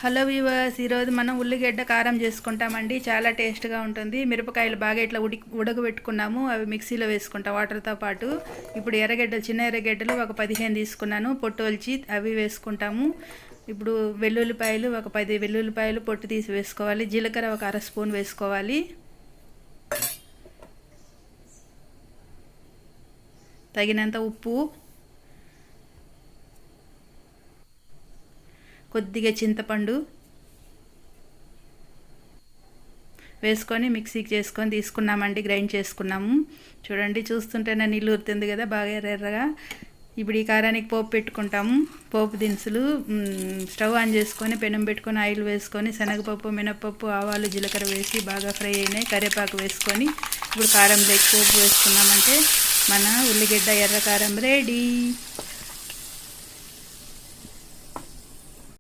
Hello viewers, ఈరోజు మనం ఉల్లిగడ్డ కారం చేసుకుంటామండి. చాలా టేస్ట్గా ఉంటుంది. మిరపకాయలు బాగా ఇట్లా ఉడకబెట్టుకున్నాము, అవి మిక్సీలో వేసుకుంటాం వాటర్తో పాటు. ఇప్పుడు ఎర్రగడ్డలు, చిన్న ఎర్రగడ్డలు ఒక 15 తీసుకున్నాను, పొట్టు ఒలిచి అవి వేసుకుంటాము. ఇప్పుడు వెల్లుల్లిపాయలు ఒక 10 వెల్లుల్లిపాయలు పొట్టు తీసి వేసుకోవాలి. జీలకర్ర ఒక 1/2 స్పూన్ వేసుకోవాలి. తగినంత ఉప్పు, కొద్దిగా చింతపండు వేసుకొని మిక్సీకి చేసుకొని తీసుకున్నామండి. గ్రైండ్ చేసుకున్నాము. చూడండి, చూస్తుంటేనే నీళ్ళు ఊరుతుంది కదా, బాగా ఎర్రగా. ఇప్పుడు ఈ కారానికి పోపు పెట్టుకుంటాము. పోపు దినుసులు స్టవ్ ఆన్ చేసుకొని పెనం పెట్టుకొని ఆయిల్ వేసుకొని శనగపప్పు, మినపప్పు, ఆవాలు, జీలకర్ర వేసి బాగా ఫ్రై అయినాయి. కరివేపాకు వేసుకొని ఇప్పుడు కారం పోపు వేసుకున్నామంటే మన ఉల్లిగడ్డ ఎర్ర కారం రెడీ.